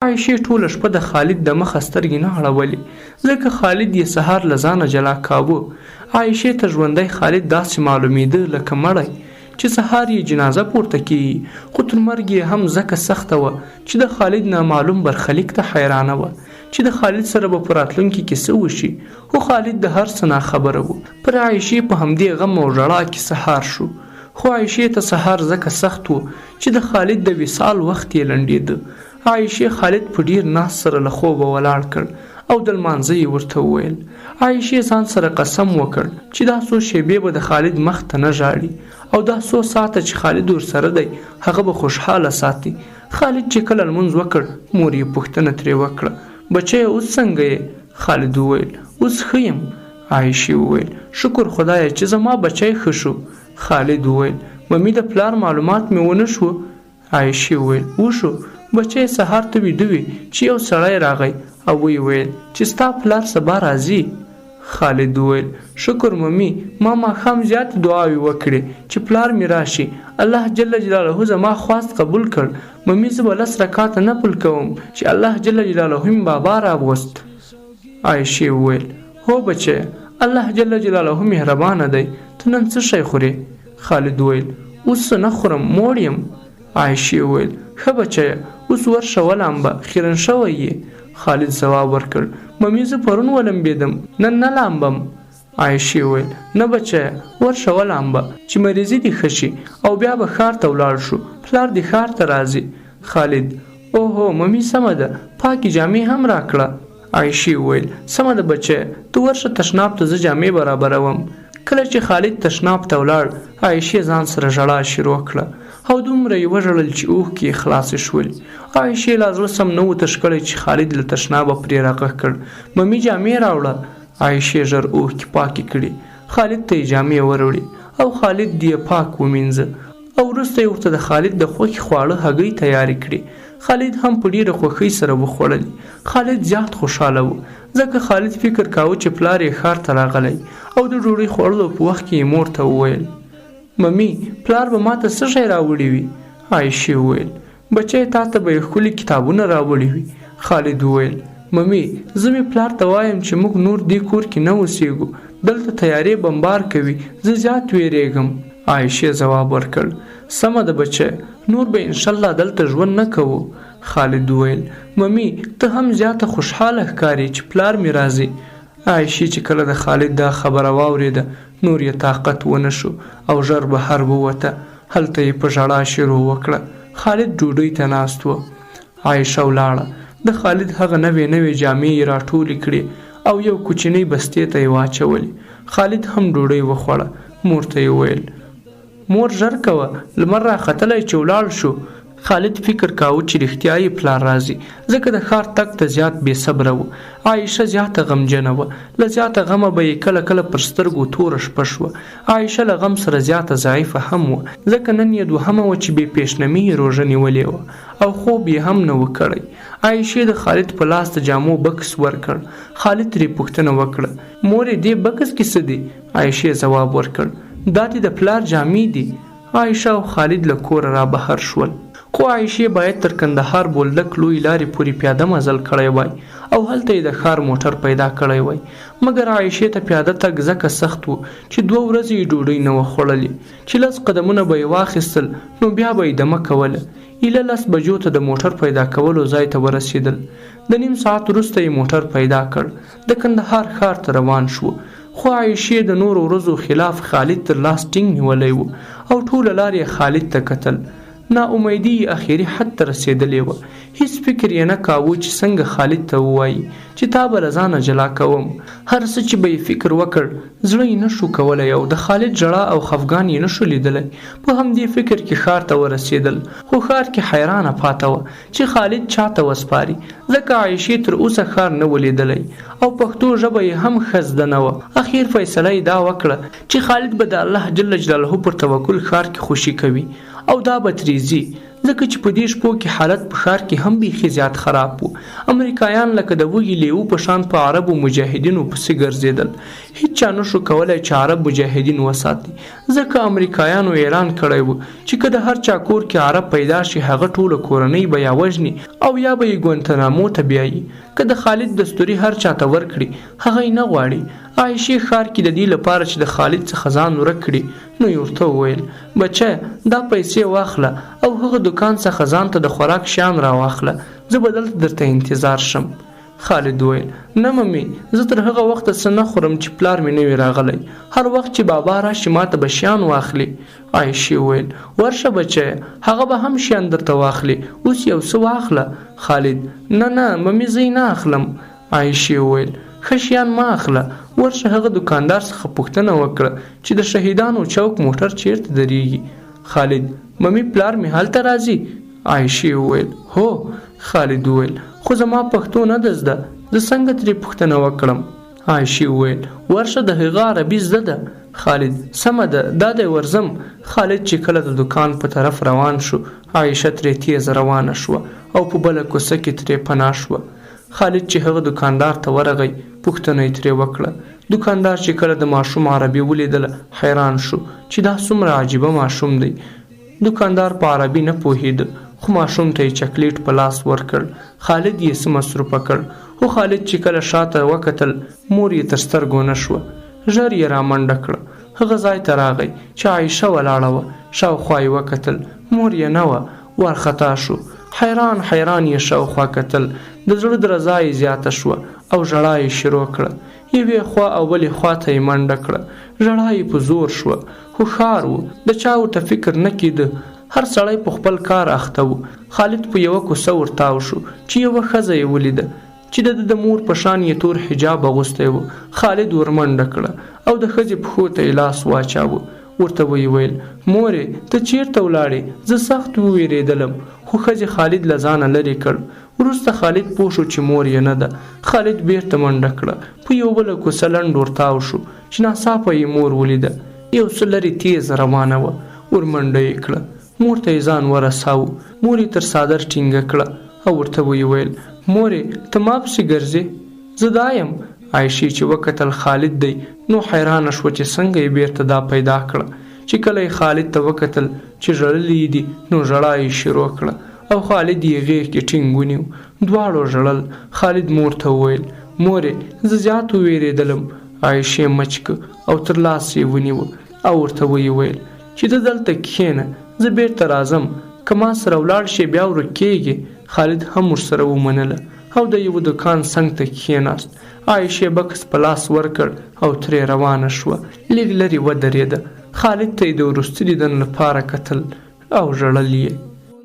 عایشې ټوله شپه د خالد د مخه سترګې نه اړولې، ځکه خالد یې سهار له ځانه جلا کاوه. عایشې ته ژوندی خالد داسې معلومېده لکه مړی چې سهار یې جنازه پورته کیږي، خو تر مرګ یې هم ځکه سخته وه چې د خالد نامعلوم برخلیک ته حیرانه وه چې د خالد سره به په راتلونکي کې څه وشي. خو خالد د هر څه ناخبره و. پر عایشې په همدې غم او ژړا کې سهار شو. خو عایشې ته سهار ځکه سخت و چې د خالد د وصال وخت یې لنډېده. عایشې خالد په ډیر ناز سره له خوبه ولاړ کړ او د لمانځه یې ورته وویل. عایشې ځان سره قسم وکړ چې دا څو شېبې به د خالد مخ ته نه ژاړي او دا څو ساعته چې خالد ورسره دی هغه به خوشحاله ساتي. خالد چې کله لمونځ وکړ مور یې پوښتنه ترې وکړه، بچیه اوس څنګه یې؟ خالد وویل اوس ښه یم. عایشې وویل شکر خدایه چې زما بچی ښه شو. خالد وویل ممي د پلار معلومات مې ونه شو؟ عایشې وویل وشو، بچی سهار ته ویده وي چې یو سړی راغی او وی ویل چې ستا پلار سبا راځي. خالد وویل شکر ممي، ما ماښام زیات دعاوې وکړې چې پلار مې راشي. الله جل جلاله زما خواست قبول کړ. ممي زه به 10 رکعاته نفل کوم چې الله جل جلاله مې بابا راوست. عایشې وویل هو بچی، الله جل جلاله مهربانه دی. ته نن څه شی خورې؟ خالد وویل اوس څه نه خورم، موړ یم. عایشې وویل ښه بچیه اوس ورشه ولامبه، خیرن شوی یې. خالد ځواب ورکړ ممي زه پرون ولمبېدم، نن نه لامبم. عایشې وویل نه بچیه ورشه ولامبه چې مریضي دې ښه شي او بیا به ښار ته ولاړ شو، پلار دې ښار ته راځي. خالد اوهو ممي سمه ده، پاکې جامې هم راکړه. عایشې وویل سمه ده بچیه، ته ورشه تشناب ته زه جامې برابروم. کله چې خالد تشناب ته ولاړ عایشې ځان سره ژړا شروع کړه او دومره یې وژړل چې اوښکې یې خلاصې شولې. عایشې لا زړه سم نه و تشکړی چې خالد له تشنابه پرې راغږ کړ ممي جامې راوړه. عایشې ژر اوښکې پاکې کړې، خالد ته یې جامې وروړې او خالد دې یې پاک ومینځه او وروسته یې ورته د خالد د خوښې خواړه هګۍ تیارې کړې. خالد هم په ډېره خوښۍ سره وخوړلې. خالد زیات خوشحاله و ځکه خالد فکر کاوه چې پلار یې ښار ته راغلی او د ډوډۍ خوړلو په وخت کې یې مور ته وویل ممي پلار به ماته څه شی راوړی وي؟ عایشې وویل بچی تا ته به یې ښکلي کتابونه راوړي وي. خالد وویل ممي زه مې پلار ته وایم چې موږ نور دې کور کې نه اوسېږو، دلته تیارې بمبار کوي، زه زیات ویریږم. عایشې ځواب ورکړ سمه ده بچی، نور به انشاءالله دلته ژوند نه کوو. خالد وویل ممي ته هم زیاته خوشحاله ښکارې چې پلار مې راځي. عایشې چې کله د خالد دا خبره واورېده نور یې طاقت ونه شو او ژر بهر ووته. هلته یې په ژړا شروع وکړه. خالد ډوډۍ ته ناست و. عایشه ولاړه. د خالد هغه نوې جامې یې راټولې کړې او یو کوچنۍ بستې ته یې واچولې. خالد هم ډوډۍ وخوړه. مور ته یې وویل مور ژر کوه، لمر راختلی چې ولاړ شو. خالد فکر کاوه چې رښتیا یې پلار راځي ځکه د ښار تګ ته زیات بې صبره و. عایشه زیاته غمجنه وه. له زیاته غمه به یې کله کله پر سترګو توره شپه شوه. عایشه له غم سره زیاته ضعیفه هم وه ځکه نن یې 2مه وه چې بې پیشنمي یې روژه نیولې وه او خوب یې هم نه و کړی. عایشې د خالد په لاس د جامو بکس ورکړ. خالد ترې پوښتنه وکړه مورې دې بکس کې څه دي؟ عایشې ځواب ورکړ دا دې د پلار جامې دي. عایشه او خالد له کوره را بهر شول. خو عایشې باید تر کندهار بولدک لوی لارې پورې پیاده مزل کړی وای او هلته یې د ښار موټر پیدا کړی وای، مګر عایشې ته پیاده تګ ځکه سخت و چې 2 ورځې یې ډوډۍ نه وه خوړلې. چې 10 قدمونه به یې واخیستل نو بیا به یې دمه کوله. ایله 10 بجو ته د موټر پیدا کولو ځای ته ورسېدل. د نیم ساعت وروسته یې موټر پیدا کړ. د کندهار ښار ته روان شو. خو عایشې د نورو ورځو خلاف خالد تر لاس ټینګ نیولی و او ټوله لار یې خالد ته کتل. ناامیدي آخري حد ته رسېدلې وه. هیڅ فکر یې نه کاوه چې څنګه خالد ته ووایي چې تا به له ځانه جلا کوم. هر څه چې به یې فکر وکړ زړه یې نه شو کولی او د خالد ژړا او خفګان یې نه شو لیدلی. په همدې فکر کې ښار ته ورسېدل. خو ښار کې حیرانه پاته وه چې خالد چاته وسپاري ځکه عایشې تر اوسه ښار نه و لیدلی او پښتو ژبه یې هم ښه زده نه وه. اخر فیصله یې دا وکړه چې خالد به د الله جل جلاله پر توکل ښار کې خوشي کوي او دا به ترې ځي ځکه چې په دې شپو کې حالت په ښار کې هم بیخي زیات خراب و. امریکایان لکه د وږي لیوو په شان په عربو مجاهدینو پسې ګرځېدل. هیڅ چا نشو کولی چې عرب مجاهدین وساتي، ځکه امریکایانو اعلان کړی و چې که د هر چا کور کې عرب پیدا شي هغه ټوله کورنۍ به یا وژني او یا به یې ګوانتنامو ته بیایي. که د خالد دستوري هر چا ته ورکړي هغه یې نه غواړي. عایشې ښار کې د دې لپاره چې د خالد څخه ځان ورک کړي نو یې ورته وویل بچه دا پیسې واخله او هغه دکان څخه ځان ته د خوراک شیان راواخله، زه به دلته درته انتظار شم. خالد وویل نه ممي، زه تر هغه وخته څه نه خورم چې پلار مې نه وي راغلی. هر وخت چې بابا راشي ماته به شیان واخلي. عایشې وویل ورشه بچه، هغه به هم شیان درته واخلي، اوس یو څه واخله. خالد نه ممي زه نه اخلم. عایشې وویل ښه شیان ما اخله، ورشه هغه دکاندار څخه پوښتنه وکړه چې د شهیدانو چوک موټر چیرته درېږي. خالد ممي پلار مې هلته راځي. عایشې وویل هو. خالد وویل خو زما پښتو نه ده زده، زه څنګه ترې پوښتنه وکړم؟ عایشې وویل ورشه د هغه عربي زده ده. خالد سمه ده دا دی ورځم. خالد چې کله د دکان په طرف روان شو عایشه ترې تیز روانه شوه او په بله کوڅه کې ترې پناه شوه. خالد چې هغه دکاندار ته ورغی پوښتنه یې ترې وکړه. دکاندار چې کله د ماشوم عربي ولیدله حیران شو چې دا څومره عجیبه ماشوم دی. دکاندار په عربي نه پوهېده خو ماشوم ته یې چکلیټ په لاس ورکړ. خالد یې څه مصروفه کړ، خو خالد چې کله شاته وکتل مور یې تر سترګو نه شوه. ژر یې رامنډه کړه. هغه ځای ته راغی چې عایشه ولاړه وه. شاوخوا یې وکتل، مور یې نه وه. وارخطا شو، حیران یې شاوخوا کتل. د زړه درزا یې زیاته شوه او ژړا یې شروع کړه. یوې خوا او بلې خوا ته یې منډه کړه. ژړا یې په زور شوه، خو ښار و، د چا ورته فکر نه کېده. هر سړی په خپل کار اخته و. خالد په یوه کوڅه ورتاو شو چې یوه ښځه یې ولیده چې د مور په شان یې تور حجاب اغوستی و. خالد ورمنډه کړه او د ښځې پښو ته یې لاس واچاوه. ورته ویې ویل مورې ته چیرته ولاړې؟ زه سخت وویرېدلم. خو ښځې خالد له ځانه لرې کړ. وروسته خالد پوه شو چې مور یې نه ده. خالد بیرته منډه کړه. په یو بله کوڅه لنډ ورتاو شو چې ناڅاپه یې مور ولیده. یو څه لرې تیز روانه وه. ورمنډه یې کړه. مور ته یې ځان ورساوه. مور یې تر څادر ټینګه کړه او ورته ویې ویل مورې ته ما پسې ګرځې؟ زه دا یم. عایشې چې وکتل خالد دی نو حیرانه شوه چې څنګه یې بیرته دا پیدا کړه. چې کله یې خالد ته وکتل چې ژړلی دي نو ژړا یې شروع کړه او خالد یې غېږ کې ټینګ ونیو. دواړو ژړل. خالد مور ته وویل مورې زه زیات وویرېدلم. عایشې مچکه او تر لاس یې ونیوه او ورته ویې ویل چې ته دلته کښېنه، زه بیرته راځم، که ما سره ولاړ شې بیا ورک کېږې. خالد هم ورسره ومنله او د یوه دکان څنګ ته کښېناست. عایشې بکس په لاس ورکړ او ترې روانه شوه. لږ لرې ودرېده. خالد ته یې د وروستي لیدن لپاره کتل او ژړل یې.